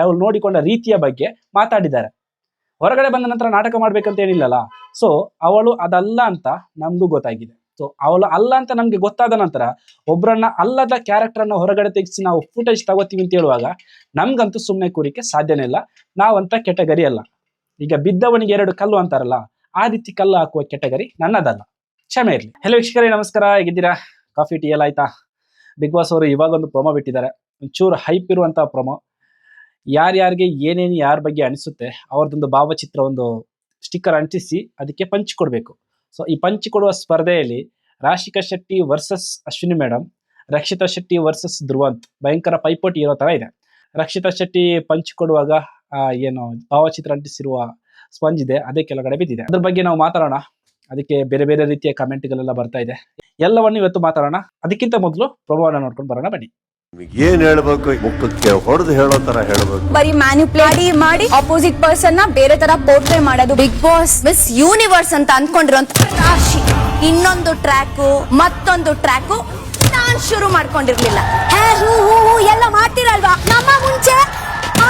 ಅವಳು ನೋಡಿಕೊಂಡ ರೀತಿಯ ಬಗ್ಗೆ ಮಾತಾಡಿದ್ದಾರೆ. ಹೊರಗಡೆ ಬಂದ ನಂತರ ನಾಟಕ ಮಾಡ್ಬೇಕಂತ ಏನಿಲ್ಲಲ್ಲ. ಸೊ ಅವಳು ಅದಲ್ಲ ಅಂತ ನಮ್ಗೂ ಗೊತ್ತಾಗಿದೆ. ಸೊ ಅವಳು ಅಲ್ಲ ಅಂತ ನಮ್ಗೆ ಗೊತ್ತಾದ ನಂತರ ಒಬ್ರನ್ನ ಅಲ್ಲದ ಕ್ಯಾರೆಕ್ಟರ್ ಅನ್ನ ಹೊರಗಡೆ ತೆಗಿಸಿ ನಾವು ಫುಟೇಜ್ ತಗೋತೀವಿ ಅಂತ ಹೇಳುವಾಗ ನಮ್ಗಂತೂ ಸುಮ್ಮನೆ ಕೂರಿಕೆ ಸಾಧ್ಯನೇ ಇಲ್ಲ. ನಾವಂತ ಕೆಟಗರಿ ಅಲ್ಲ. ಈಗ ಬಿದ್ದವನಿಗೆ 2 ಕಲ್ಲು ಅಂತಾರಲ್ಲ, ಆ ರೀತಿ ಕಲ್ಲು ಹಾಕುವ ಕೆಟಗರಿ ನನ್ನದಲ್ಲ, ಕ್ಷಮೆ ಇರಲಿ. ಹೆಲೋ ವೀಕ್ಷಕರೇ, ನಮಸ್ಕಾರ, ಹೇಗಿದ್ದೀರಾ? ಕಾಫಿ ಟೀ ಎಲ್ಲ ಆಯ್ತಾ? ಬಿಗ್ ಬಾಸ್ ಅವರು ಇವಾಗ ಒಂದು ಪ್ರೊಮೋ ಬಿಟ್ಟಿದ್ದಾರೆ. ಒಂಚೂರು ಹೈಪ್ ಇರುವಂತಹ ಪ್ರೊಮೋ. ಯಾರ್ಯಾರಿಗೆ ಏನೇನು ಯಾರ ಬಗ್ಗೆ ಅನಿಸುತ್ತೆ ಅವ್ರದ್ದೊಂದು ಭಾವಚಿತ್ರ, ಒಂದು ಸ್ಟಿಕ್ಕರ್ ಅಂಟಿಸಿ ಅದಕ್ಕೆ ಪಂಚ್ ಕೊಡಬೇಕು. ಸೊ ಈ ಪಂಚ್ ಕೊಡುವ ಸ್ಪರ್ಧೆಯಲ್ಲಿ Rashika Shetty versus Ashwini madam, Rakshita Shetty versus Dhruvanth ಭಯಂಕರ ಪೈಪೋಟಿ ಇರೋ ತರ ಇದೆ. ರಕ್ಷಿತಾ ಶೆಟ್ಟಿ ಪಂಚ್ ಕೊಡುವಾಗ ಏನು ಭಾವಚಿತ್ರ ಅಂಟಿಸಿರುವ ಸ್ಪಂಜ್ ಇದೆ, ಅದೇ ಕೆಳಗಡೆ ಬಿದ್ದಿದೆ. ಅದ್ರ ಬಗ್ಗೆ ನಾವು ಮಾತಾಡೋಣ. ಅದಕ್ಕೆ ಬೇರೆ ಬೇರೆ ರೀತಿಯ ಕಮೆಂಟ್ಗಳೆಲ್ಲ ಬರ್ತಾ ಇದೆ. ಎಲ್ಲವನ್ನು ಇವತ್ತು ಮಾತಾಡೋಣ. ಅದಕ್ಕಿಂತ ಮೊದಲು ಪ್ರೊಮೋನ ನೋಡ್ಕೊಂಡು ಬರೋಣ ಬನ್ನಿ. ಏನ್ ಹೇಳ್ಬೇಕು, ಮುಖಕ್ಕೆ ಹೊಡೆದು ಹೇಳೋ ತರ ಹೇಳ್ಬೇಕು. ಬರೀ ಮ್ಯಾನಿಪ್ಯುಲೇಟ್ ಮಾಡಿ ಅಪೋಸಿಟ್ ಪರ್ಸನ್ ನ ಬೇರೆ ತರ ಪೋರ್ಟ್ರೇ ಮಾಡೋದು. ಬಿಗ್ ಬಾಸ್ ಮಿಸ್ ಯೂನಿವರ್ಸ್ ಅಂತ ಅನ್ಕೊಂಡಿರೋಂತ ರಾಶಿ ಇನ್ನೊಂದು ಟ್ರ್ಯಾಕ್ ಮತ್ತೊಂದು ಟ್ರ್ಯಾಕ್ ನಾನ್ ಶುರು ಮಾಡ್ಕೊಂಡಿರ್ಲಿಲ್ಲ. ಎಲ್ಲ ಮಾಡ್ತಿರಲ್ವಾ? ನಮ್ಮ ಮುಂಚೆ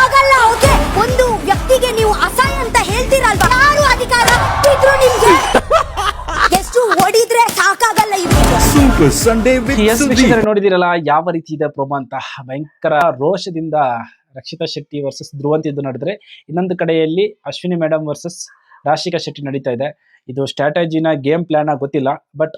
ಆಗಲ್ಲ. ಓಕೆ, ಒಂದು ವ್ಯಕ್ತಿಗೆ ನೀವು ಅಸಹ್ಯ ಅಂತ ಹೇಳ್ತೀರಲ್ವಾ? ಯಾರು ಅಧಿಕಾರ ಇದ್ರು ನಿಮ್ಗೆ ಎಷ್ಟು ಹೊಡಿದ್ರೆ ಸಾಕಾಗಲ್ಲ. ನೋಡಿದಿರಲ್ಲ ಯಾವ ರೀತಿ ಇದೆ ಪ್ರೊಮೋ ಅಂತ. ಭಯಂಕರ ರೋಷದಿಂದ ರಕ್ಷಿತಾ ಶೆಟ್ಟಿ ವರ್ಸಸ್ ಧ್ರುವಂತ್ ಇದು ನಡೆದ್ರೆ, ಇನ್ನೊಂದು ಕಡೆಯಲ್ಲಿ ಅಶ್ವಿನಿ ಮೇಡಮ್ ವರ್ಸಸ್ ರಾಶಿಕಾ ಶೆಟ್ಟಿ ನಡೀತಾ ಇದೆ. ಇದು ಸ್ಟ್ರಾಟಜಿನ ಗೇಮ್ ಪ್ಲಾನ್ ಗೊತ್ತಿಲ್ಲ. ಬಟ್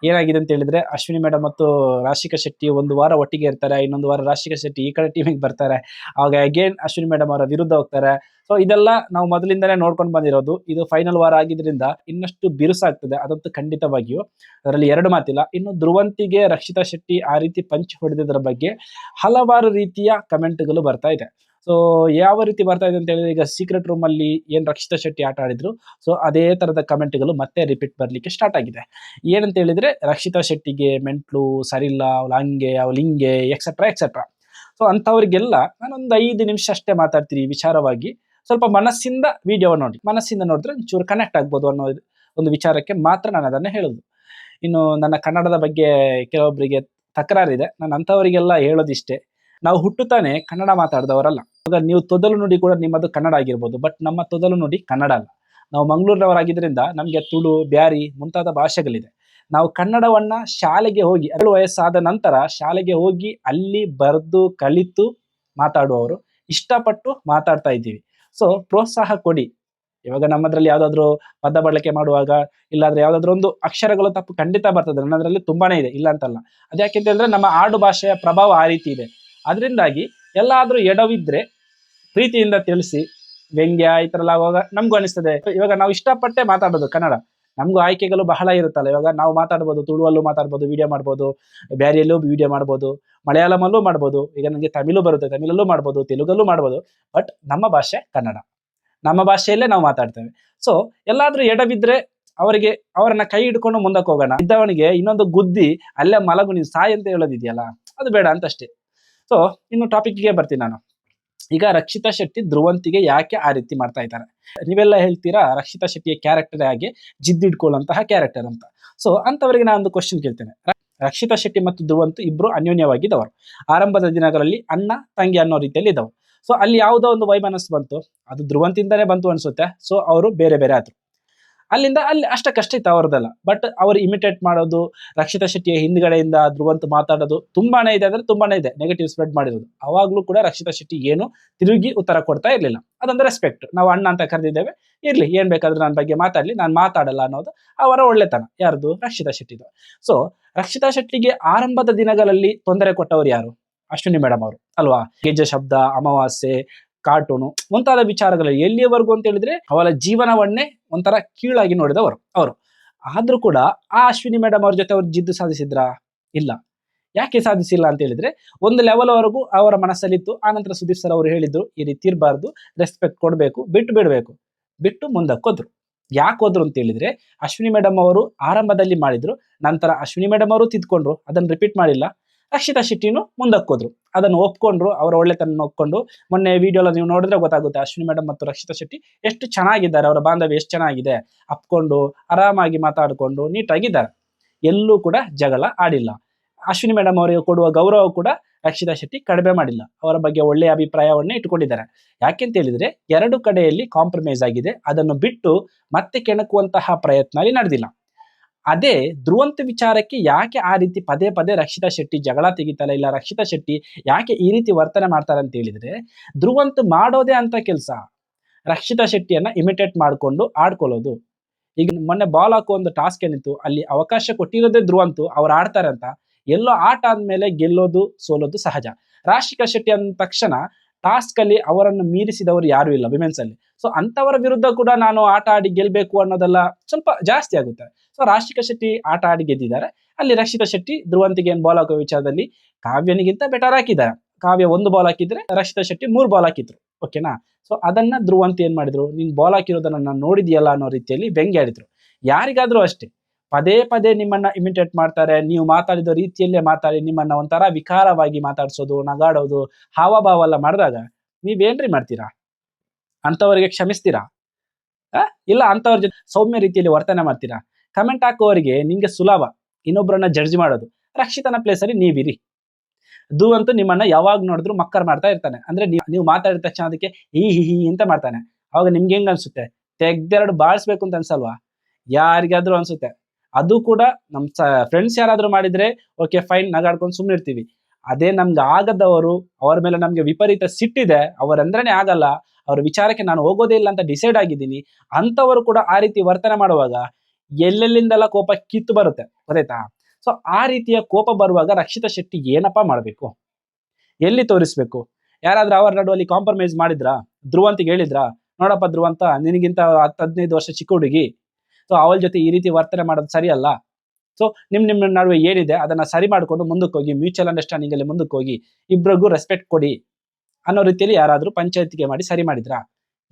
ಏನಾಗಿದೆ ಅಂತ ಹೇಳಿದ್ರೆ, ಅಶ್ವಿನಿ ಮೇಡಮ್ ಮತ್ತು ರಾಶಿಕಾ ಶೆಟ್ಟಿ ಒಂದು ವಾರ ಒಟ್ಟಿಗೆ ಇರ್ತಾರೆ, ಇನ್ನೊಂದು ವಾರ ರಾಶಿಕಾ ಶೆಟ್ಟಿ ಈ ಕಡೆ ಟೀಮಿಗೆ ಬರ್ತಾರೆ, ಆವಾಗ ಅಗೇನ್ ಅಶ್ವಿನಿ ಮೇಡಮ್ ಅವರ ವಿರುದ್ಧ ಹೋಗ್ತಾರೆ. ಸೊ ಇದೆಲ್ಲ ನಾವು ಮೊದಲಿಂದನೇ ನೋಡ್ಕೊಂಡು ಬಂದಿರೋದು. ಇದು ಫೈನಲ್ ವಾರ ಆಗಿದ್ರಿಂದ ಇನ್ನಷ್ಟು ಬಿರುಸಾಗ್ತದೆ, ಅದಂತೂ ಖಂಡಿತವಾಗಿಯೂ, ಅದರಲ್ಲಿ 2 ಮಾತಿಲ್ಲ. ಇನ್ನು ಧ್ರುವಂತಿಗೆ ರಕ್ಷಿತಾ ಶೆಟ್ಟಿ ಆ ರೀತಿ ಪಂಚ್ ಹೊಡೆದಿದ್ದರ ಬಗ್ಗೆ ಹಲವಾರು ರೀತಿಯ ಕಮೆಂಟ್ಗಳು ಬರ್ತಾ ಇದೆ. ಸೊ ಯಾವ ರೀತಿ ಬರ್ತಾ ಇದೆ ಅಂತ ಹೇಳಿದ್ರೆ, ಈಗ ಸೀಕ್ರೆಟ್ ರೂಮ್ ಅಲ್ಲಿ ಏನ್ ರಕ್ಷಿತಾ ಶೆಟ್ಟಿ ಆಟ ಆಡಿದ್ರು, ಸೊ ಅದೇ ತರದ ಕಮೆಂಟ್ಗಳು ಮತ್ತೆ ರಿಪೀಟ್ ಬರ್ಲಿಕ್ಕೆ ಸ್ಟಾರ್ಟ್ ಆಗಿದೆ. ಏನಂತ ಹೇಳಿದ್ರೆ, ರಕ್ಷಿತಾ ಶೆಟ್ಟಿಗೆ ಮೆಂಟ್ಲು ಸರಿಯಿಲ್ಲ, ಅವಳು ಹಂಗೆ, ಅವಳು ಹಿಂಗೆ, ಎಕ್ಸೆಟ್ರಾ ಎಕ್ಸೆಟ್ರಾ. ಸೊ ಅಂಥವ್ರಿಗೆಲ್ಲ ನಾನೊಂದು 5 ನಿಮಿಷ ಅಷ್ಟೇ ಮಾತಾಡ್ತೀನಿ ವಿಚಾರವಾಗಿ. ಸ್ವಲ್ಪ ಮನಸ್ಸಿಂದ ವಿಡಿಯೋ ನೋಡಿ, ಮನಸ್ಸಿಂದ ನೋಡಿದ್ರೆ ಒಂಚೂರು ಕನೆಕ್ಟ್ ಆಗ್ಬೋದು ಅನ್ನೋ ಒಂದು ವಿಚಾರಕ್ಕೆ ಮಾತ್ರ ನಾನು ಅದನ್ನ ಹೇಳೋದು. ಇನ್ನು ನನ್ನ ಕನ್ನಡದ ಬಗ್ಗೆ ಕೆಲವೊಬ್ಬರಿಗೆ ತಕರಾರಿದೆ. ನಾನು ಅಂಥವರಿಗೆಲ್ಲ ಹೇಳೋದಿಷ್ಟೇ, ನಾವು ಹುಟ್ಟುತ್ತಾನೆ ಕನ್ನಡ ಮಾತಾಡಿದವರಲ್ಲ. ಇವಾಗ ನೀವು ತೊದಲು ನುಡಿ ಕೂಡ ನಿಮ್ಮದು ಕನ್ನಡ ಆಗಿರ್ಬೋದು, ಬಟ್ ನಮ್ಮ ತೊದಲು ನುಡಿ ಕನ್ನಡ ಅಲ್ಲ. ನಾವು ಮಂಗಳೂರಿನವರಾಗಿದ್ದರಿಂದ ನಮಗೆ ತುಳು, ಬ್ಯಾರಿ ಮುಂತಾದ ಭಾಷೆಗಳಿದೆ. ನಾವು ಕನ್ನಡವನ್ನ ಶಾಲೆಗೆ ಹೋಗಿ 2 ವಯಸ್ಸಾದ ನಂತರ ಶಾಲೆಗೆ ಹೋಗಿ ಅಲ್ಲಿ ಬರೆದು ಕಲಿತು ಮಾತಾಡುವವರು, ಇಷ್ಟಪಟ್ಟು ಮಾತಾಡ್ತಾ ಇದ್ದೀವಿ. ಸೊ ಪ್ರೋತ್ಸಾಹ ಕೊಡಿ. ಇವಾಗ ನಮ್ಮದ್ರಲ್ಲಿ ಯಾವ್ದಾದ್ರು ಪದ ಬಳಕೆ ಮಾಡುವಾಗ ಇಲ್ಲಾಂದ್ರೆ ಯಾವ್ದಾದ್ರು ಒಂದು ಅಕ್ಷರಗಳು ತಪ್ಪು ಖಂಡಿತ ಬರ್ತದೆ, ನನ್ನದ್ರಲ್ಲಿ ತುಂಬಾನೇ ಇದೆ, ಇಲ್ಲ ಅಂತಲ್ಲ. ಅದ್ಯಾಕೆಂತ ಹೇಳಿದ್ರೆ ನಮ್ಮ ಆಡು ಭಾಷೆಯ ಪ್ರಭಾವ ಆ ರೀತಿ ಇದೆ. ಅದರಿಂದಾಗಿ ಎಲ್ಲಾದ್ರೂ ಎಡವಿದ್ರೆ ಪ್ರೀತಿಯಿಂದ ತಿಳಿಸಿ. ವ್ಯಂಗ್ಯ ಈ ತರ ಎಲ್ಲ ಆಗುವಾಗ ನಮ್ಗೂ ಅನಿಸ್ತದೆ. ಇವಾಗ ನಾವು ಇಷ್ಟಪಟ್ಟೆ ಮಾತಾಡೋದು ಕನ್ನಡ, ನಮಗೂ ಆಯ್ಕೆಗಳು ಬಹಳ ಇರುತ್ತಲ್ಲ. ಇವಾಗ ನಾವು ಮಾತಾಡ್ಬೋದು, ತುಳುವಲ್ಲೂ ಮಾತಾಡ್ಬೋದು, ವಿಡಿಯೋ ಮಾಡ್ಬೋದು, ಬ್ಯಾರಿಯಲ್ಲೂ ವಿಡಿಯೋ ಮಾಡ್ಬೋದು, ಮಲಯಾಳಮಲ್ಲೂ ಮಾಡ್ಬೋದು. ಈಗ ನನಗೆ ತಮಿಳು ಬರುತ್ತೆ, ತಮಿಳಲ್ಲೂ ಮಾಡ್ಬೋದು, ತೆಲುಗಲ್ಲೂ ಮಾಡ್ಬೋದು. ಬಟ್ ನಮ್ಮ ಭಾಷೆ ಕನ್ನಡ, ನಮ್ಮ ಭಾಷೆಯಲ್ಲೇ ನಾವು ಮಾತಾಡ್ತೇವೆ. ಸೊ ಎಲ್ಲಾದ್ರೂ ಎಡವಿದ್ರೆ ಅವರನ್ನ ಕೈ ಹಿಡ್ಕೊಂಡು ಮುಂದಕ್ಕೆ ಹೋಗೋಣ. ಇದ್ದವನಿಗೆ ಇನ್ನೊಂದು ಗುದ್ದಿ ಅಲ್ಲೇ ಮಲಗು ನೀನು ಸಾಯಿ ಅಂತ ಹೇಳೋದಿದೆಯಲ್ಲ, ಅದು ಬೇಡ ಅಂತಷ್ಟೇ. ಸೊ ಇನ್ನು ಟಾಪಿಕ್ಗೆ ಬರ್ತೀನಿ ನಾನು. ಈಗ ರಕ್ಷಿತಾ ಶೆಟ್ಟಿ ಧ್ರುವಂತಿಗೆ ಯಾಕೆ ಆ ರೀತಿ ಮಾಡ್ತಾ ಇದ್ದಾರೆ? ನೀವೆಲ್ಲ ಹೇಳ್ತೀರಾ ರಕ್ಷಿತಾ ಶೆಟ್ಟಿಯ ಕ್ಯಾರೆಕ್ಟರ್ ಹಾಗೆ ಜಿದ್ದಿಡ್ಕೊಳ್ಳುವಂತಹ ಕ್ಯಾರೆಕ್ಟರ್ ಅಂತ. ಸೊ ಅಂತವರಿಗೆ ನಾನು ಒಂದು ಕ್ವಶನ್ ಕೇಳ್ತೇನೆ. ರಕ್ಷಿತಾ ಶೆಟ್ಟಿ ಮತ್ತು ಧ್ರುವಂತ್ ಇಬ್ರು ಅನ್ಯೋನ್ಯವಾಗಿದ್ದವರು, ಆರಂಭದ ದಿನಗಳಲ್ಲಿ ಅಣ್ಣ ತಂಗಿ ಅನ್ನೋ ರೀತಿಯಲ್ಲಿ ಇದ್ದವರು. ಸೊ ಅಲ್ಲಿ ಯಾವುದೋ ಒಂದು ವೈಮನಸ್ ಬಂತು, ಅದು ಧ್ರುವಂತಿಂದನೇ ಬಂತು ಅನ್ಸುತ್ತೆ. ಸೊ ಅವರು ಬೇರೆ ಬೇರೆ ಆದ್ರು. ಅಲ್ಲಿಂದ ಅಲ್ಲಿ ಅಷ್ಟಕ್ಕಷ್ಟೇ ಇತ್ತು ಅವ್ರದ್ದೆಲ್ಲ. ಬಟ್ ಅವರು ಇಮಿಟೇಟ್ ಮಾಡೋದು, ರಕ್ಷಿತಾ ಶೆಟ್ಟಿಯ ಹಿಂದ್ಗಡೆಯಿಂದ ಧ್ರುವಂತ್ ಮಾತಾಡೋದು ತುಂಬಾನೇ ಇದೆ, ಅಂದ್ರೆ ತುಂಬಾನೇ ಇದೆ. ನೆಗೆಟಿವ್ ಸ್ಪ್ರೆಡ್ ಮಾಡಿರೋದು. ಅವಾಗ್ಲೂ ಕೂಡ ರಕ್ಷಿತಾ ಶೆಟ್ಟಿ ಏನು ತಿರುಗಿ ಉತ್ತರ ಕೊಡ್ತಾ ಇರ್ಲಿಲ್ಲ. ಅದೊಂದು ರೆಸ್ಪೆಕ್ಟ್. ನಾವು ಅಣ್ಣ ಅಂತ ಕರೆದಿದ್ದೇವೆ, ಇರ್ಲಿ, ಏನ್ ಬೇಕಾದ್ರೂ ನನ್ನ ಬಗ್ಗೆ ಮಾತಾಡ್ಲಿ, ನಾನು ಮಾತಾಡಲ್ಲ ಅನ್ನೋದು ಅವರ ಒಳ್ಳೆತನ. ಯಾರ್ದು? ರಕ್ಷಿತಾ ಶೆಟ್ಟಿದು. ಸೊ ರಕ್ಷಿತಾ ಶೆಟ್ಟಿಗೆ ಆರಂಭದ ದಿನಗಳಲ್ಲಿ ತೊಂದರೆ ಕೊಟ್ಟವರು ಯಾರು? ಅಶ್ವಿನಿ ಮೇಡಮ್ ಅವರು ಅಲ್ವಾ? ಗೆಜ್ಜೆ ಶಬ್ದ, ಅಮಾವಾಸ್ಯೆ, ಕಾರ್ಟೂನು ಮುಂತಾದ ವಿಚಾರಗಳಲ್ಲಿ ಎಲ್ಲಿಯವರೆಗೂ ಅಂತ ಹೇಳಿದ್ರೆ ಅವಳ ಜೀವನವನ್ನೇ ಒಂಥರ ಕೀಳಾಗಿ ನೋಡಿದವರು ಅವರು. ಆದ್ರೂ ಕೂಡ ಆ ಅಶ್ವಿನಿ ಮೇಡಮ್ ಅವ್ರ ಜೊತೆ ಅವ್ರು ಜಿದ್ದು ಸಾಧಿಸಿದ್ರಾ? ಇಲ್ಲ. ಯಾಕೆ ಸಾಧಿಸಿಲ್ಲ ಅಂತ ಹೇಳಿದ್ರೆ, ಒಂದು ಲೆವೆಲ್ ವರೆಗೂ ಅವರ ಮನಸ್ಸಲ್ಲಿತ್ತು. ಆನಂತರ ಸುದೀಪ್ ಸರ್ ಅವರು ಹೇಳಿದ್ರು, ಈ ರೀತಿ ಇರಬಾರ್ದು, ರೆಸ್ಪೆಕ್ಟ್ ಕೊಡಬೇಕು, ಬಿಟ್ಟು ಬಿಡಬೇಕು. ಬಿಟ್ಟು ಮುಂದಕ್ಕೆ ಹೋದ್ರು. ಯಾಕೆ ಹೋದ್ರು ಅಂತ ಹೇಳಿದ್ರೆ, ಅಶ್ವಿನಿ ಮೇಡಮ್ ಅವರು ಆರಂಭದಲ್ಲಿ ಮಾಡಿದ್ರು, ನಂತರ ಅಶ್ವಿನಿ ಮೇಡಮ್ ಅವರು ತಿದ್ಕೊಂಡ್ರು, ಅದನ್ನು ರಿಪೀಟ್ ಮಾಡಿಲ್ಲ. ರಕ್ಷಿತಾ ಶೆಟ್ಟಿನೂ ಮುಂದಕ್ಕೆ ಹೋದ್ರು, ಅದನ್ನು ಒಪ್ಕೊಂಡ್ರು, ಅವರ ಒಳ್ಳೆತನ ಒಪ್ಕೊಂಡು. ಮೊನ್ನೆ ವಿಡಿಯೋ ನೀವು ನೋಡಿದ್ರೆ ಗೊತ್ತಾಗುತ್ತೆ, ಅಶ್ವಿನಿ ಮೇಡಮ್ ಮತ್ತು ರಕ್ಷಿತಾ ಶೆಟ್ಟಿ ಎಷ್ಟು ಚೆನ್ನಾಗಿದ್ದಾರೆ, ಅವರ ಬಾಂಧವ್ಯ ಎಷ್ಟು ಚೆನ್ನಾಗಿದೆ. ಅಪ್ಕೊಂಡು ಆರಾಮಾಗಿ ಮಾತಾಡಿಕೊಂಡು ನೀಟಾಗಿದ್ದಾರೆ. ಎಲ್ಲೂ ಕೂಡ ಜಗಳ ಆಡಿಲ್ಲ. ಅಶ್ವಿನಿ ಮೇಡಮ್ ಅವರಿಗೆ ಕೊಡುವ ಗೌರವ ಕೂಡ ರಕ್ಷಿತಾ ಶೆಟ್ಟಿ ಕಡಿಮೆ ಮಾಡಿಲ್ಲ. ಅವರ ಬಗ್ಗೆ ಒಳ್ಳೆಯ ಅಭಿಪ್ರಾಯವನ್ನೇ ಇಟ್ಟುಕೊಂಡಿದ್ದಾರೆ. ಯಾಕೆಂತ ಹೇಳಿದ್ರೆ 2 ಕಡೆಯಲ್ಲಿ ಕಾಂಪ್ರಮೈಸ್ ಆಗಿದೆ. ಅದನ್ನು ಬಿಟ್ಟು ಮತ್ತೆ ಕೆಣಕುವಂತಹ ಪ್ರಯತ್ನ ಅಲ್ಲಿ ನಡೆದಿಲ್ಲ. ಅದೇ ಧ್ರುವಂತ್ ವಿಚಾರಕ್ಕೆ ಯಾಕೆ ಆ ರೀತಿ ಪದೇ ಪದೇ ರಕ್ಷಿತಾ ಶೆಟ್ಟಿ ಜಗಳ ತೆಗಿತಾರೆ, ಇಲ್ಲ ರಕ್ಷಿತಾ ಶೆಟ್ಟಿ ಯಾಕೆ ಈ ರೀತಿ ವರ್ತನೆ ಮಾಡ್ತಾರೆ ಅಂತ ಹೇಳಿದ್ರೆ, ಧ್ರುವಂತ್ ಮಾಡೋದೇ ಅಂತ ಕೆಲಸ ರಕ್ಷಿತಾ ಶೆಟ್ಟಿಯನ್ನ ಇಮಿಟೇಟ್ ಮಾಡಿಕೊಂಡು ಆಡ್ಕೊಳ್ಳೋದು. ಈಗ ಮೊನ್ನೆ ಬಾಲ್ ಹಾಕೋ ಒಂದು ಟಾಸ್ಕ್ ಏನಿತ್ತು, ಅಲ್ಲಿ ಅವಕಾಶ ಕೊಟ್ಟಿರೋದೇ ಧ್ರುವಂತ್, ಅವ್ರು ಆಡ್ತಾರೆ ಅಂತ. ಎಲ್ಲೋ ಆಟ ಆದ್ಮೇಲೆ ಗೆಲ್ಲೋದು ಸೋಲೋದು ಸಹಜ. ರಾಶಿಕಾ ಶೆಟ್ಟಿ ಅಂದ ತಕ್ಷಣ ಟಾಸ್ಕ್ ಅಲ್ಲಿ ಅವರನ್ನು ಮೀರಿಸಿದವರು ಯಾರು ಇಲ್ಲ ವಿಮೆನ್ಸ್ ಅಲ್ಲಿ. ಸೊ ಅಂತವರ ವಿರುದ್ಧ ಕೂಡ ನಾನು ಆಟ ಆಡಿ ಗೆಲ್ಬೇಕು ಅನ್ನೋದೆಲ್ಲ ಸ್ವಲ್ಪ ಜಾಸ್ತಿ ಆಗುತ್ತೆ. ಸೊ ರಾಶಿಕಾ ಶೆಟ್ಟಿ ಆಟ ಆಡಿ ಗೆದ್ದಿದ್ದಾರೆ. ಅಲ್ಲಿ ರಕ್ಷಿತಾ ಶೆಟ್ಟಿ ಧ್ರುವಂತಿಗೆ ಏನ್ ಬಾಲ್ ಹಾಕೋ ವಿಚಾರದಲ್ಲಿ ಕಾವ್ಯನಿಗಿಂತ ಬೆಟರ್ ಹಾಕಿದ್ದಾರೆ. ಕಾವ್ಯ 1 ಬಾಲ್ ಹಾಕಿದ್ರೆ ರಕ್ಷಿತಾ ಶೆಟ್ಟಿ 3 ಬಾಲ್ ಹಾಕಿದ್ರು. ಓಕೆನಾ? ಸೊ ಅದನ್ನ ಧ್ರುವಂತ್ ಏನ್ ಮಾಡಿದ್ರು, ನೀನ್ ಬಾಲ್ ಹಾಕಿರೋದನ್ನ ನಾನು ನೋಡಿದ್ಯಲ್ಲ ಅನ್ನೋ ರೀತಿಯಲ್ಲಿ ವ್ಯಂಗ್ಯ ಆಡಿದ್ರು. ಯಾರಿಗಾದ್ರೂ ಅಷ್ಟೇ, ಪದೇ ಪದೇ ನಿಮ್ಮನ್ನ ಇಮಿಟೇಟ್ ಮಾಡ್ತಾರೆ. ನೀವು ಮಾತಾಡಿದ ರೀತಿಯಲ್ಲೇ ಮಾತಾಡಿ ನಿಮ್ಮನ್ನ ಒಂಥರ ವಿಕಾರವಾಗಿ ಮಾತಾಡ್ಸೋದು, ನಗಾಡೋದು, ಹಾವಭಾವ ಎಲ್ಲ ಮಾಡಿದಾಗ ನೀವೇನ್ರಿ ಮಾಡ್ತೀರಾ? ಅಂತವರಿಗೆ ಕ್ಷಮಿಸ್ತೀರಾ? ಇಲ್ಲ ಅಂತವ್ರ ಜೊತೆ ಸೌಮ್ಯ ರೀತಿಯಲ್ಲಿ ವರ್ತನೆ ಮಾಡ್ತೀರಾ? ಕಮೆಂಟ್ ಹಾಕೋವರಿಗೆ ನಿಮ್ಗೆ ಸುಲಭ ಇನ್ನೊಬ್ಬರನ್ನ ಜಡ್ಜ್ ಮಾಡೋದು. ರಕ್ಷಿತನ ಪ್ಲೇಸ್ ಅಲ್ಲಿ ನೀವಿರಿ. ಧ್ರುವಂತು ನಿಮ್ಮನ್ನ ಯಾವಾಗ ನೋಡಿದ್ರು ಮಕ್ಕರ್ ಮಾಡ್ತಾ ಇರ್ತಾನೆ. ಅಂದ್ರೆ ನೀವು ಮಾತಾಡಿದ ತಕ್ಷಣ ಅದಕ್ಕೆ ಹಿ ಅಂತ ಮಾಡ್ತಾನೆ. ಅವಾಗ ನಿಮ್ಗೆ ಹೆಂಗ್ ಅನ್ಸುತ್ತೆ? ತೆಗ್ದೆರಡು ಬಾಳ್ಸ್ಬೇಕು ಅಂತ ಅನ್ಸಲ್ವಾ? ಯಾರಿಗಾದ್ರೂ ಅನ್ಸುತ್ತೆ. ಅದು ಕೂಡ ನಮ್ ಫ್ರೆಂಡ್ಸ್ ಯಾರಾದ್ರೂ ಮಾಡಿದ್ರೆ ಓಕೆ ಫೈನ್, ನಗಾಡ್ಕೊಂಡು ಸುಮ್ಮನೆ ಇರ್ತೀವಿ. ಅದೇ ನಮ್ಗೆ ಆಗದವರು, ಅವ್ರ ಮೇಲೆ ನಮ್ಗೆ ವಿಪರೀತ ಸಿಟ್ಟಿದೆ, ಅವರಂದ್ರೇನೆ ಆಗಲ್ಲ, ಅವ್ರ ವಿಚಾರಕ್ಕೆ ನಾನು ಹೋಗೋದೇ ಇಲ್ಲ ಅಂತ ಡಿಸೈಡ್ ಆಗಿದ್ದೀನಿ, ಅಂತವರು ಕೂಡ ಆ ರೀತಿ ವರ್ತನೆ ಮಾಡುವಾಗ ಎಲ್ಲೆಲ್ಲಿಂದೆಲ್ಲ ಕೋಪ ಕಿತ್ತು ಬರುತ್ತೆ, ಗೊತ್ತಾಯ್ತಾ? ಸೊ ಆ ರೀತಿಯ ಕೋಪ ಬರುವಾಗ ರಕ್ಷಿತಾ ಶೆಟ್ಟಿ ಏನಪ್ಪ ಮಾಡಬೇಕು? ಎಲ್ಲಿ ತೋರಿಸ್ಬೇಕು? ಯಾರಾದ್ರೂ ಅವರ ನಡುವಲ್ಲಿ ಕಾಂಪ್ರಮೈಸ್ ಮಾಡಿದ್ರಾ? ಧ್ರುವಂತಿಗೆ ಹೇಳಿದ್ರಾ, ನೋಡಪ್ಪ ಧ್ರುವಂತ, ನಿನಗಿಂತ 10-15 ವರ್ಷ ಚಿಕ್ಕ ಹುಡುಗಿ, ಸೊ ಅವಳ ಜೊತೆ ಈ ರೀತಿ ವರ್ತನೆ ಮಾಡೋದು ಸರಿಯಲ್ಲ. ಸೊ ನಿಮ್ಮ ನಡುವೆ ಏನಿದೆ ಅದನ್ನ ಸರಿ ಮಾಡ್ಕೊಂಡು ಮುಂದಕ್ಕೆ ಹೋಗಿ, ಮ್ಯೂಚುವಲ್ ಅಂಡರ್ಸ್ಟ್ಯಾಂಡಿಂಗ್ ಅಲ್ಲಿ ಮುಂದಕ್ಕೆ ಹೋಗಿ, ಇಬ್ರಿಗೂ ರೆಸ್ಪೆಕ್ಟ್ ಕೊಡಿ ಅನ್ನೋ ರೀತಿಯಲ್ಲಿ ಯಾರಾದ್ರೂ ಪಂಚಾಯತಿಗೆ ಮಾಡಿ ಸರಿ ಮಾಡಿದ್ರಾ?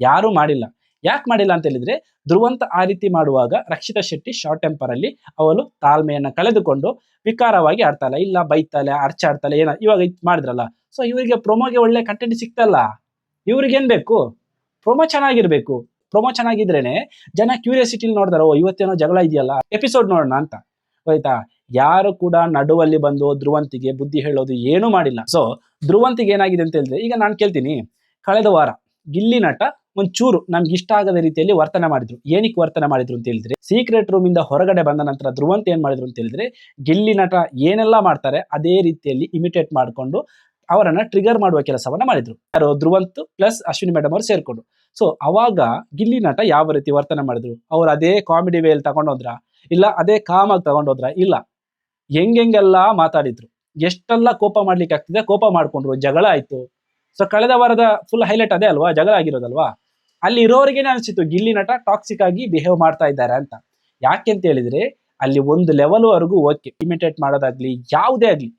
ಯಾರೂ ಮಾಡಿಲ್ಲ. ಯಾಕೆ ಮಾಡಿಲ್ಲ ಅಂತ ಹೇಳಿದ್ರೆ, ಧ್ರುವಂತ ಆ ರೀತಿ ಮಾಡುವಾಗ ರಕ್ಷಿತಾ ಶೆಟ್ಟಿ ಶಾರ್ಟ್ ಟೆಂಪರ್ ಅಲ್ಲಿ ಅವಳು ತಾಳ್ಮೆಯನ್ನ ಕಳೆದುಕೊಂಡು ವಿಕಾರವಾಗಿ ಆಡ್ತಾಳೆ, ಇಲ್ಲ ಬೈತಾಳೆ, ಅರ್ಚಾಡ್ತಾಳೆ, ಏನೋ ಇವಾಗ ಮಾಡಿದ್ರಲ್ಲ. ಸೊ ಇವರಿಗೆ ಪ್ರೊಮೋಗೆ ಒಳ್ಳೆ ಕಂಟೆಂಟ್ ಸಿಕ್ತಲ್ಲ. ಇವ್ರಿಗೇನ್ ಬೇಕು? ಪ್ರೊಮೋ ಚೆನ್ನಾಗಿರ್ಬೇಕು. ಪ್ರೊಮೋ ಚೆನ್ನಾಗಿದ್ರೇನೆ ಜನ ಕ್ಯೂರಿಯಾಸಿಟಿಲಿ ನೋಡ್ತಾರೋ, ಇವತ್ತೇನೋ ಜಗಳ ಇದೆಯಲ್ಲ, ಎಪಿಸೋಡ್ ನೋಡೋಣ ಅಂತ. ಆಯ್ತಾ? ಯಾರು ಕೂಡ ನಡುವಲ್ಲಿ ಬಂದು ಧ್ರುವಂತಿಗೆ ಬುದ್ಧಿ ಹೇಳೋದು ಏನೂ ಮಾಡಿಲ್ಲ. ಸೊ ಧ್ರುವಂತಿಗೆ ಏನಾಗಿದೆ ಅಂತ ಹೇಳಿದ್ರೆ, ಈಗ ನಾನು ಕೇಳ್ತೀನಿ, ಕಳೆದ ವಾರ ಗಿಲ್ಲಿ ನಟ ಒಂಚೂರು ನಮ್ಗೆ ಇಷ್ಟ ಆಗದ ರೀತಿಯಲ್ಲಿ ವರ್ತನೆ ಮಾಡಿದ್ರು. ಏನಕ್ಕೆ ವರ್ತನೆ ಮಾಡಿದ್ರು ಅಂತ ಹೇಳಿದ್ರೆ, ಸೀಕ್ರೆಟ್ ರೂಮ್ ಇಂದ ಹೊರಗಡೆ ಬಂದ ನಂತರ ಧ್ರುವಂತ್ ಏನ್ ಮಾಡಿದ್ರು ಅಂತ ಹೇಳಿದ್ರೆ, ಗಿಲ್ಲಿ ನಟ ಏನೆಲ್ಲ ಮಾಡ್ತಾರೆ ಅದೇ ರೀತಿಯಲ್ಲಿ ಇಮಿಟೇಟ್ ಮಾಡಿಕೊಂಡು ಅವರನ್ನ ಟ್ರಿಗರ್ ಮಾಡುವ ಕೆಲಸವನ್ನ ಮಾಡಿದ್ರು. ಯಾರು? ಧ್ರುವಂತ್ ಪ್ಲಸ್ ಅಶ್ವಿನಿ ಮೇಡಮ್ ಅವರು ಸೇರ್ಕೊಂಡು. ಸೊ ಅವಾಗ ಗಿಲ್ಲಿ ನಟ ಯಾವ ರೀತಿ ವರ್ತನೆ ಮಾಡಿದ್ರು? ಅವ್ರು ಅದೇ ಕಾಮಿಡಿ ವೇಲ್ ತಗೊಂಡೋದ್ರ, ಇಲ್ಲ ಅದೇ ಕಾಮಾಗಿ ತಗೊಂಡೋದ್ರ? ಇಲ್ಲ, ಹೆಂಗೆಲ್ಲ ಮಾತಾಡಿದ್ರು, ಎಷ್ಟೆಲ್ಲ ಕೋಪ ಮಾಡ್ಲಿಕ್ಕೆ ಆಗ್ತಿದೆ, ಕೋಪ ಮಾಡ್ಕೊಂಡ್ರು, ಜಗಳ ಆಯ್ತು. ಸೊ ಕಳೆದ ವಾರದ ಫುಲ್ ಹೈಲೈಟ್ ಅದೇ ಅಲ್ವಾ, ಜಗಳ ಆಗಿರೋದಲ್ವಾ. ಅಲ್ಲಿ ಇರೋರಿಗೇನೆ ಅನಿಸಿತ್ತು ಗಿಲ್ಲಿ ನಟ ಟಾಕ್ಸಿಕ್ ಆಗಿ ಬಿಹೇವ್ ಮಾಡ್ತಾ ಇದ್ದಾರೆ ಅಂತ. ಯಾಕೆ ಅಂತ ಹೇಳಿದ್ರೆ, ಅಲ್ಲಿ ಒಂದು ಲೆವೆಲ್ ವರೆಗೂ ಓಕೆ, ಇಮಿಟೇಟ್ ಮಾಡೋದಾಗ್ಲಿ ಯಾವುದೇ ಆಗ್ಲಿ.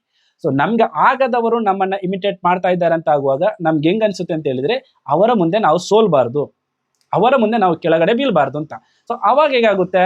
ಸೊ ನಮ್ಗೆ ಆಗದವರು ನಮ್ಮನ್ನ ಇಮಿಟೇಟ್ ಮಾಡ್ತಾ ಇದ್ದಾರೆ ಅಂತ ಆಗುವಾಗ ನಮ್ಗೆ ಹೆಂಗ್ ಅನ್ಸುತ್ತೆ ಅಂತ ಹೇಳಿದ್ರೆ, ಅವರ ಮುಂದೆ ನಾವು ಸೋಲ್ಬಾರ್ದು, ಅವರ ಮುಂದೆ ನಾವು ಕೆಳಗಡೆ ಬೀಳ್ಬಾರ್ದು ಅಂತ. ಸೊ ಅವಾಗ ಹೇಗಾಗುತ್ತೆ,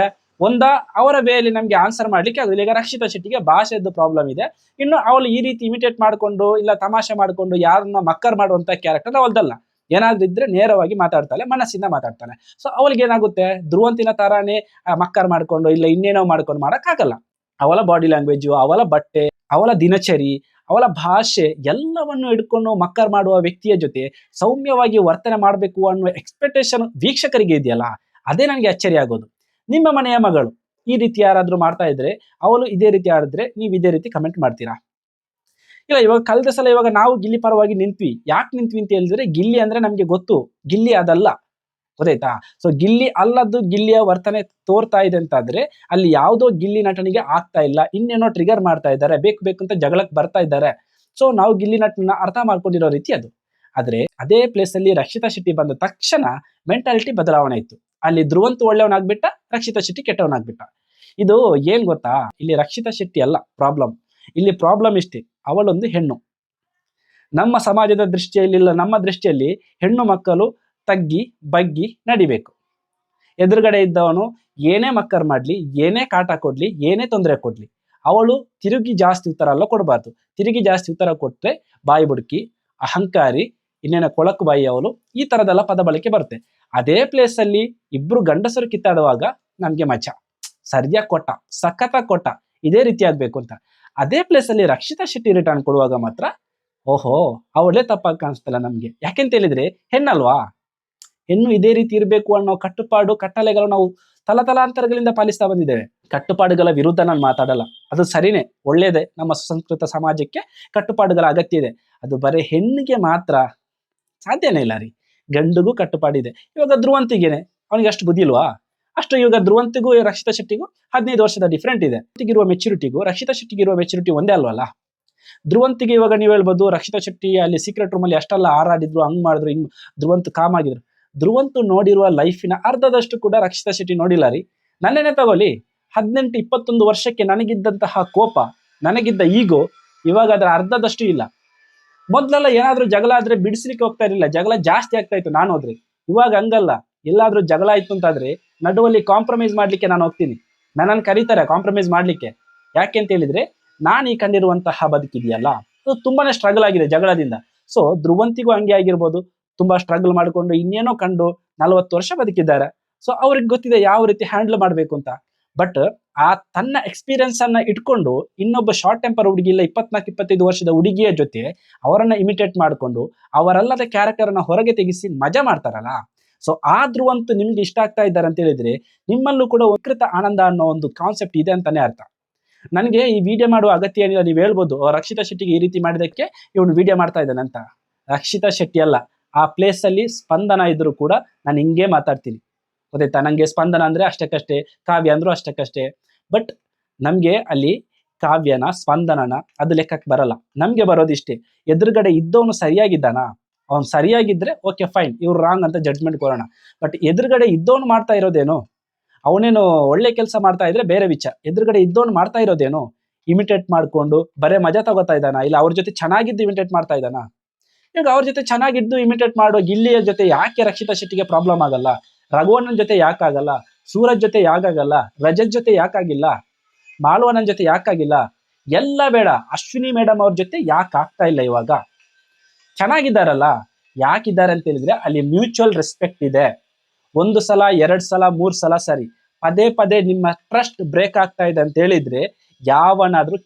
ಅವರ ವೇಯಲ್ಲಿ ನಮ್ಗೆ ಆನ್ಸರ್ ಮಾಡ್ಲಿಕ್ಕೆ ಆಗುದಿಲ್ಲ. ಈಗ ರಕ್ಷಿತಾ ಶೆಟ್ಟಿಗೆ ಭಾಷೆದ್ದು ಪ್ರಾಬ್ಲಮ್ ಇದೆ. ಇನ್ನು ಅವಳು ಈ ರೀತಿ ಇಮಿಟೇಟ್ ಮಾಡ್ಕೊಂಡು, ಇಲ್ಲ ತಮಾಷೆ ಮಾಡ್ಕೊಂಡು ಯಾರನ್ನ ಮಕ್ಕರ್ ಮಾಡುವಂತ ಕ್ಯಾರೆಕ್ಟರ್ ಅವಳದಲ್ಲ. ಏನಾದ್ರೂ ಇದ್ರೆ ನೇರವಾಗಿ ಮಾತಾಡ್ತಾಳೆ, ಮನಸ್ಸಿಂದ ಮಾತಾಡ್ತಾಳೆ. ಸೊ ಅವಳಿಗೆ ಏನಾಗುತ್ತೆ, ಧ್ರುವಂತಿನ ತರಾನೇ ಮಕ್ಕರ್ ಮಾಡ್ಕೊಂಡು, ಇಲ್ಲ ಇನ್ನೇನೋ ಮಾಡ್ಕೊಂಡು ಮಾಡಕ್ ಆಗಲ್ಲ. ಅವಳ ಬಾಡಿ ಲ್ಯಾಂಗ್ವೇಜ್, ಅವಳ ಬಟ್ಟೆ, ಅವಳ ದಿನಚರಿ, ಅವಳ ಭಾಷೆ ಎಲ್ಲವನ್ನು ಹಿಡ್ಕೊಂಡು ಮಕ್ಕರ್ ಮಾಡುವ ವ್ಯಕ್ತಿಯ ಜೊತೆ ಸೌಮ್ಯವಾಗಿ ವರ್ತನೆ ಮಾಡಬೇಕು ಅನ್ನುವ ಎಕ್ಸ್ಪೆಕ್ಟೇಷನ್ ವೀಕ್ಷಕರಿಗೆ ಇದೆಯಲ್ಲ, ಅದೇ ನನಗೆ ಅಚ್ಚರಿ ಆಗೋದು. ನಿಮ್ಮ ಮನೆಯ ಮಗಳು ಈ ರೀತಿ ಯಾರಾದ್ರೂ ಮಾಡ್ತಾ ಇದ್ರೆ, ಅವಳು ಇದೇ ರೀತಿ ಆಡಿದ್ರೆ ನೀವು ಇದೇ ರೀತಿ ಕಮೆಂಟ್ ಮಾಡ್ತೀರಾ? ಇಲ್ಲ, ಇವಾಗ ಕಳೆದ ಸಲ ಇವಾಗ ನಾವು ಗಿಲ್ಲಿ ಪರವಾಗಿ ನಿಂತ್ವಿ. ಯಾಕೆ ನಿಂತ್ವಿ ಅಂತ ಹೇಳಿದ್ರೆ, ಗಿಲ್ಲಿ ಅಂದ್ರೆ ನಮ್ಗೆ ಗೊತ್ತು, ಗಿಲ್ಲಿ ಅದಲ್ಲ, ಗೊತ್ತಾಯ್ತಾ? ಸೊ ಗಿಲ್ಲಿ ಅಲ್ಲದ್ದು ಗಿಲ್ಲಿಯ ವರ್ತನೆ ತೋರ್ತಾ ಇದೆ ಅಂತಾದ್ರೆ, ಅಲ್ಲಿ ಯಾವುದೋ ಗಿಲ್ಲಿ ನಟನಿಗೆ ಆಗ್ತಾ ಇಲ್ಲ, ಇನ್ನೇನೋ ಟ್ರಿಗರ್ ಮಾಡ್ತಾ ಇದ್ದಾರೆ, ಬೇಕು ಅಂತ ಜಗಳಕ್ಕೆ ಬರ್ತಾ ಇದ್ದಾರೆ. ಸೊ ನಾವು ಗಿಲ್ಲಿ ನಟನ ಅರ್ಥ ಮಾಡ್ಕೊಂಡಿರೋ ರೀತಿ ಅದು. ಆದ್ರೆ ಅದೇ ಪ್ಲೇಸ್ ಅಲ್ಲಿ ರಕ್ಷಿತಾ ಶೆಟ್ಟಿ ಬಂದ ತಕ್ಷಣ ಮೆಂಟಾಲಿಟಿ ಬದಲಾವಣೆ ಇತ್ತು. ಅಲ್ಲಿ ಧ್ರುವಂತ್ ಒಳ್ಳೆಯವನಾಗ್ಬಿಟ್ಟ, ರಕ್ಷಿತಾ ಶೆಟ್ಟಿ ಕೆಟ್ಟವನಾಗ್ಬಿಟ್ಟ. ಇದು ಏನ್ ಗೊತ್ತಾ, ಇಲ್ಲಿ ರಕ್ಷಿತಾ ಶೆಟ್ಟಿ ಅಲ್ಲ ಪ್ರಾಬ್ಲಮ್, ಇಲ್ಲಿ ಪ್ರಾಬ್ಲಮ್ ಇಷ್ಟೇ, ಅವಳೊಂದು ಹೆಣ್ಣು. ನಮ್ಮ ಸಮಾಜದ ದೃಷ್ಟಿಯಲ್ಲಿ, ಇಲ್ಲ ನಮ್ಮ ದೃಷ್ಟಿಯಲ್ಲಿ, ಹೆಣ್ಣು ಮಕ್ಕಳು ತಗ್ಗಿ ಬಗ್ಗಿ ನಡಿಬೇಕು. ಎದುರುಗಡೆ ಇದ್ದವನು ಏನೇ ಮಕ್ಕರ್ ಮಾಡ್ಲಿ, ಏನೇ ಕಾಟ ಕೊಡ್ಲಿ, ಏನೇ ತೊಂದರೆ ಕೊಡ್ಲಿ, ಅವಳು ತಿರುಗಿ ಜಾಸ್ತಿ ಉತ್ತರ ಎಲ್ಲ ಕೊಡಬಾರ್ದು. ತಿರುಗಿ ಜಾಸ್ತಿ ಉತ್ತರ ಕೊಟ್ರೆ ಬಾಯಿ ಬುಡ್ಕಿ, ಅಹಂಕಾರಿ, ಇನ್ನೇನ ಕೊಳಕು ಬಾಯಿ ಅವಳು, ಈ ತರದೆಲ್ಲ ಪದ ಬಳಕೆ ಬರುತ್ತೆ. ಅದೇ ಪ್ಲೇಸ್ ಅಲ್ಲಿ ಇಬ್ರು ಗಂಡಸರು ಕಿತ್ತಾಡುವಾಗ ನಮ್ಗೆ ಮಜಾ, ಸರಿಯಾಗಿ ಕೊಟ್ಟ, ಸಖತ್ತಾಗಿ ಕೊಟ್ಟ, ಇದೇ ರೀತಿ ಆಗ್ಬೇಕು ಅಂತ. ಅದೇ ಪ್ಲೇಸ್ ಅಲ್ಲಿ ರಕ್ಷಿತಾ ಶೆಟ್ಟಿ ರಿಟರ್ನ್ ಕೊಡುವಾಗ ಮಾತ್ರ ಓಹೋ ಅವಳೇ ತಪ್ಪಾಗಿ ಕಾಣಿಸ್ತಲ್ಲ ನಮ್ಗೆ. ಯಾಕೆಂತ ಹೇಳಿದ್ರೆ ಹೆಣ್ಣಲ್ವಾ, ಹೆಣ್ಣು ಇದೇ ರೀತಿ ಇರಬೇಕು ಅನ್ನೋ ಕಟ್ಟುಪಾಡು ಕಟ್ಟಳೆಗಳು ನಾವು ತಲತಲಾಂತರಗಳಿಂದ ಪಾಲಿಸ್ತಾ ಬಂದಿದ್ದೇವೆ. ಕಟ್ಟುಪಾಡುಗಳ ವಿರುದ್ಧ ನಾನು ಮಾತಾಡಲ್ಲ, ಅದು ಸರಿನೇ, ಒಳ್ಳೇದೇ. ನಮ್ಮ ಸುಸಂಸ್ಕೃತ ಸಮಾಜಕ್ಕೆ ಕಟ್ಟುಪಾಡುಗಳ ಅಗತ್ಯ ಇದೆ. ಅದು ಬರೀ ಹೆಣ್ಣಿಗೆ ಮಾತ್ರ ಸಾಧ್ಯನೇ ಇಲ್ಲ ರೀ. ಗಂಡಿಗೂ ಕಟ್ಟುಪಾಡಿದೆ. ಇವಾಗ ಧ್ರುವಂತಿಗೆನೆ ಅವನಿಗೆ ಅಷ್ಟು ಬುದ್ಧಿ ಇಲ್ವಾ? ಅಷ್ಟು ಇವಾಗ ಧ್ರುವಂತಿಗೂ ರಕ್ಷಿತಾ ಶೆಟ್ಟಿಗೂ 15 ವರ್ಷದ ಡಿಫ್ರೆಂಟ್ ಇದೆ. ಇರುವ ಮೆಚುರಿಟಿಗೂ ರಕ್ಷಿತಾ ಶೆಟ್ಟಿಗಿರುವ ಮೆಚುರಿಟಿ ಒಂದೇ ಅಲ್ವಲ್ಲ. ಧ್ರುವಂತಿಗೆ ಇವಾಗ ನೀವು ಹೇಳ್ಬೋದು ರಕ್ಷಿತಾ ಶೆಟ್ಟಿ ಅಲ್ಲಿ ಸೀಕ್ರೆಟ್ ರೂಮ್ ಅಲ್ಲಿ ಅಷ್ಟೆಲ್ಲ ಹಾರಾಡಿದ್ರು, ಹಂಗ್ ಮಾಡಿದ್ರು, ಹಿಂಗ್ ಧ್ರುವಂತ್ ಕಾಮ್ ಆಗಿದ್ರು. ಧ್ರುವಂತು ನೋಡಿರುವ ಲೈಫಿನ ಅರ್ಧದಷ್ಟು ಕೂಡ ರಕ್ಷಿತಾ ಶೆಟ್ಟಿ ನೋಡಿಲ್ಲ ರೀ. ನನ್ನೇನೆ ತಗೊಳ್ಳಿ, 18-21 ವರ್ಷಕ್ಕೆ ನನಗಿದ್ದಂತಹ ಕೋಪ, ನನಗಿದ್ದ ಈಗೋ ಇವಾಗ ಅದರ ಅರ್ಧದಷ್ಟು ಇಲ್ಲ. ಮೊದ್ಲೆಲ್ಲ ಏನಾದ್ರೂ ಜಗಳ ಆದ್ರೆ ಬಿಡಿಸ್ಲಿಕ್ಕೆ ಹೋಗ್ತಾ ಇರಲಿಲ್ಲ, ಜಗಳ ಜಾಸ್ತಿ ಆಗ್ತಾ ಇತ್ತು ನಾನು ಹೋದ್ರೆ. ಇವಾಗ ಹಂಗಲ್ಲ, ಎಲ್ಲಾದ್ರೂ ಜಗಳ ಆಯ್ತು ಅಂತಾದ್ರೆ ನಡುವಲ್ಲಿ ಕಾಂಪ್ರಮೈಸ್ ಮಾಡ್ಲಿಕ್ಕೆ ನಾನು ಹೋಗ್ತೀನಿ. ನನ್ನನ್ನು ಕರೀತಾರೆ ಕಾಂಪ್ರಮೈಸ್ ಮಾಡ್ಲಿಕ್ಕೆ. ಯಾಕೆ ಅಂತ ಹೇಳಿದ್ರೆ ನಾನು ಈ ಕಂಡಿರುವಂತಹ ಬದುಕಿದೆಯಲ್ಲ, ಅದು ತುಂಬಾನೇ ಸ್ಟ್ರಗಲ್ ಆಗಿದೆ ಜಗಳದಿಂದ. ಸೊ ಧ್ರುವಂತಿಗೂ ಹಂಗೆ ಆಗಿರ್ಬೋದು, ತುಂಬಾ ಸ್ಟ್ರಗಲ್ ಮಾಡ್ಕೊಂಡು ಇನ್ನೇನೋ ಕಂಡು 40 ವರ್ಷ ಬದುಕಿದ್ದಾರೆ. ಸೊ ಅವ್ರಿಗೆ ಗೊತ್ತಿದೆ ಯಾವ ರೀತಿ ಹ್ಯಾಂಡಲ್ ಮಾಡ್ಬೇಕು ಅಂತ. ಬಟ್ ಆ ತನ್ನ ಎಕ್ಸ್ಪೀರಿಯನ್ಸ್ ಅನ್ನ ಇಟ್ಕೊಂಡು ಇನ್ನೊಬ್ಬ ಶಾರ್ಟ್ ಟೆಂಪರ್ ಹುಡುಗಿ ಇಲ್ಲ 24-25 ವರ್ಷದ ಹುಡುಗಿಯ ಜೊತೆ ಅವರನ್ನ ಇಮಿಟೇಟ್ ಮಾಡ್ಕೊಂಡು ಅವರಲ್ಲದ ಕ್ಯಾರೆಕ್ಟರ್ ಅನ್ನ ಹೊರಗೆ ತೆಗಿಸಿ ಮಜಾ ಮಾಡ್ತಾರಲ್ಲ. ಸೊ ಆ ಧ್ರುವಂತು ನಿಮ್ಗೆ ಇಷ್ಟ ಆಗ್ತಾ ಇದ್ದಾರೆ ಅಂತ ಹೇಳಿದ್ರೆ ನಿಮ್ಮಲ್ಲೂ ಕೂಡ ವಿಕೃತ ಆನಂದ ಅನ್ನೋ ಒಂದು ಕಾನ್ಸೆಪ್ಟ್ ಇದೆ ಅಂತಾನೆ ಅರ್ಥ. ನನಗೆ ಈ ವಿಡಿಯೋ ಮಾಡುವ ಅಗತ್ಯ ಏನಿಲ್ಲ. ನೀವು ಹೇಳ್ಬೋದು ರಕ್ಷಿತಾ ಶೆಟ್ಟಿಗೆ ಈ ರೀತಿ ಮಾಡಿದಕ್ಕೆ ಇವನು ವಿಡಿಯೋ ಮಾಡ್ತಾ ಇದ್ದಾನೆ ಅಂತ. ರಕ್ಷಿತಾ ಶೆಟ್ಟಿ ಅಲ್ಲ, ಆ ಪ್ಲೇಸ್ ಅಲ್ಲಿ ಸ್ಪಂದನ ಇದ್ರು ಕೂಡ ನಾನು ಹಿಂಗೆ ಮಾತಾಡ್ತೀನಿ, ಗೊತ್ತಾಯ್ತಾ? ನಂಗೆ ಸ್ಪಂದನ ಅಂದ್ರೆ ಅಷ್ಟಕ್ಕಷ್ಟೇ, ಕಾವ್ಯ ಅಂದ್ರೂ ಅಷ್ಟಕ್ಕಷ್ಟೇ. ಬಟ್ ನಮ್ಗೆ ಅಲ್ಲಿ ಕಾವ್ಯನ ಸ್ಪಂದನನ ಅದು ಲೆಕ್ಕಕ್ಕೆ ಬರಲ್ಲ. ನಮ್ಗೆ ಬರೋದಿಷ್ಟೇ, ಎದುರುಗಡೆ ಇದ್ದವನು ಸರಿಯಾಗಿದ್ದಾನ, ಅವ್ನು ಸರಿಯಾಗಿದ್ರೆ ಓಕೆ ಫೈನ್, ಇವ್ರು ರಾಂಗ್ ಅಂತ ಜಡ್ಜ್ಮೆಂಟ್ ಕೊಡೋಣ. ಬಟ್ ಎದುರುಗಡೆ ಇದ್ದವನು ಮಾಡ್ತಾ ಇರೋದೇನು, ಅವನೇನು ಒಳ್ಳೆ ಕೆಲಸ ಮಾಡ್ತಾ ಇದ್ರೆ ಬೇರೆ ವಿಚಾರ. ಎದುರುಗಡೆ ಇದ್ದವನು ಮಾಡ್ತಾ ಇರೋದೇನು, ಇಮಿಟೇಟ್ ಮಾಡ್ಕೊಂಡು ಬರೇ ಮಜಾ ತಗೋತಾ ಇದ್ದಾನ, ಇಲ್ಲ ಅವ್ರ ಜೊತೆ ಚೆನ್ನಾಗಿದ್ದು ಇಮಿಟೇಟ್ ಮಾಡ್ತಾ ಇದ್ದಾನ. ಈಗ ಅವ್ರ ಜೊತೆ ಚೆನ್ನಾಗಿದ್ದು ಇಮಿಟೇಟ್ ಮಾಡೋ ಗಿಲ್ಲಿಯ ಜೊತೆ ಯಾಕೆ ರಕ್ಷಿತಾ ಶೆಟ್ಟಿಗೆ ಪ್ರಾಬ್ಲಮ್ ಆಗಲ್ಲ? ರಘುವಣ್ಣನ ಜೊತೆ ಯಾಕಾಗಲ್ಲ? ಸೂರಜ್ ಜೊತೆ ಯಾಕಾಗಲ್ಲ? ರಜತ್ ಜೊತೆ ಯಾಕಾಗಿಲ್ಲ? ಮಾಳವಣ್ಣನ ಜೊತೆ ಯಾಕಾಗಿಲ್ಲ? ಎಲ್ಲ ಬೇಡ, ಅಶ್ವಿನಿ ಮೇಡಮ್ ಅವ್ರ ಜೊತೆ ಯಾಕೆ ಆಗ್ತಾ ಇಲ್ಲ? ಇವಾಗ ಚೆನ್ನಾಗಿದ್ದಾರಲ್ಲ, ಯಾಕಿದ್ದಾರೆ ಅಂತ ಹೇಳಿದ್ರೆ ಅಲ್ಲಿ ಮ್ಯೂಚುವಲ್ ರೆಸ್ಪೆಕ್ಟ್ ಇದೆ. 1 ಸಲ 2 ಸಲ 3 ಸಲ ಸರಿ, ಪದೇ ಪದೇ ನಿಮ್ಮ ಟ್ರಸ್ಟ್ ಬ್ರೇಕ್ ಆಗ್ತಾ ಇದೆ ಅಂತ ಹೇಳಿದ್ರೆ ಯಾವನಾದ್ರೂ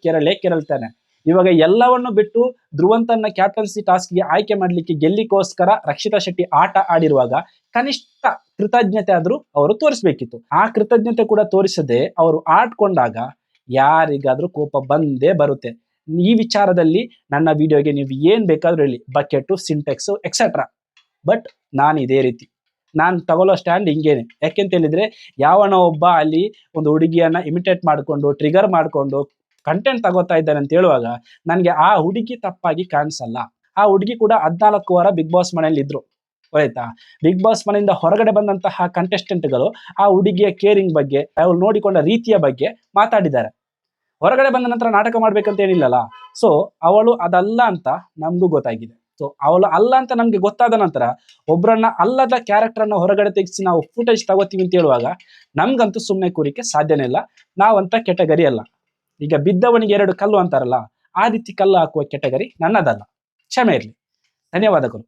ಕೆರಳ್ತಾನೆ. ಇವಾಗ ಎಲ್ಲವನ್ನು ಬಿಟ್ಟು ಧ್ರುವಂತನ ಕ್ಯಾಪ್ಟನ್ಸಿ ಟಾಸ್ಕ್ಗೆ ಆಯ್ಕೆ ಮಾಡ್ಲಿಕ್ಕೆ ಗೆಲ್ಲಿಗೋಸ್ಕರ ರಕ್ಷಿತಾ ಶೆಟ್ಟಿ ಆಟ ಆಡಿರುವಾಗ ಕನಿಷ್ಠ ಕೃತಜ್ಞತೆ ಆದ್ರೂ ಅವರು ತೋರಿಸ್ಬೇಕಿತ್ತು. ಆ ಕೃತಜ್ಞತೆ ಕೂಡ ತೋರಿಸದೆ ಅವರು ಆಡ್ಕೊಂಡಾಗ ಯಾರಿಗಾದ್ರೂ ಕೋಪ ಬಂದೇ ಬರುತ್ತೆ. ಈ ವಿಚಾರದಲ್ಲಿ ನನ್ನ ವಿಡಿಯೋಗೆ ನೀವು ಏನ್ ಬೇಕಾದ್ರೂ ಹೇಳಿ, ಬಕೆಟು, ಸಿಂಟೆಕ್ಸು ಎಕ್ಸೆಟ್ರಾ. ಬಟ್ ನಾನು ಇದೇ ರೀತಿ ನಾನು ತಗೊಳ್ಳೋ ಸ್ಟ್ಯಾಂಡ್ ಹಿಂಗೇನೆ. ಯಾಕೆಂತ ಹೇಳಿದ್ರೆ ಯಾವನೋ ಒಬ್ಬ ಅಲ್ಲಿ ಒಂದು ಹುಡುಗಿಯನ್ನ ಇಮಿಟೇಟ್ ಮಾಡ್ಕೊಂಡು ಟ್ರಿಗರ್ ಮಾಡ್ಕೊಂಡು ಕಂಟೆಂಟ್ ತಗೋತಾ ಇದ್ದಾನೆ ಅಂತ ಹೇಳುವಾಗ ನನಗೆ ಆ ಹುಡುಗಿ ತಪ್ಪಾಗಿ ಕಾಣಿಸಲ್ಲ. ಆ ಹುಡುಗಿ ಕೂಡ 14 ವಾರ ಬಿಗ್ ಬಾಸ್ ಮನೆಯಲ್ಲಿ ಇದ್ರು, ಆಯ್ತಾ? ಬಿಗ್ ಬಾಸ್ ಮನೆಯಿಂದ ಹೊರಗಡೆ ಬಂದಂತಹ ಕಂಟೆಸ್ಟೆಂಟ್ಗಳು ಆ ಹುಡುಗಿಯ ಕೇರಿಂಗ್ ಬಗ್ಗೆ, ಅವಳು ನೋಡಿಕೊಂಡ ರೀತಿಯ ಬಗ್ಗೆ ಮಾತಾಡಿದ್ದಾರೆ. ಹೊರಗಡೆ ಬಂದ ನಂತರ ನಾಟಕ ಮಾಡ್ಬೇಕಂತ ಏನಿಲ್ಲಲ್ಲ. ಸೊ ಅವಳು ಅದಲ್ಲ ಅಂತ ನಮಗೂ ಗೊತ್ತಾಗಿದೆ. ಸೊ ಅವಳು ಅಲ್ಲ ಅಂತ ನಮ್ಗೆ ಗೊತ್ತಾದ ನಂತರ ಒಬ್ಬರನ್ನ ಅಲ್ಲದ ಕ್ಯಾರೆಕ್ಟರ್ ಅನ್ನ ಹೊರಗಡೆ ತೆಗೆಸಿ ನಾವು ಫುಟೇಜ್ ತಗೋತೀವಿ ಅಂತ ಹೇಳುವಾಗ ನಮ್ಗಂತೂ ಸುಮ್ಮನೆ ಕೂರಿಕೆ ಸಾಧ್ಯನೇ ಇಲ್ಲ. ನಾವಂತ ಕೆಟಗರಿ ಅಲ್ಲ. ಈಗ ಬಿದ್ದವನಿಗೆ 2 ಕಲ್ಲು ಅಂತಾರಲ್ಲ, ಆ ರೀತಿ ಕಲ್ಲು ಹಾಕುವ ಕೆಟಗರಿ ನನ್ನದಲ್ಲ. ಕ್ಷಮೆ ಇರಲಿ. ಧನ್ಯವಾದಗಳು.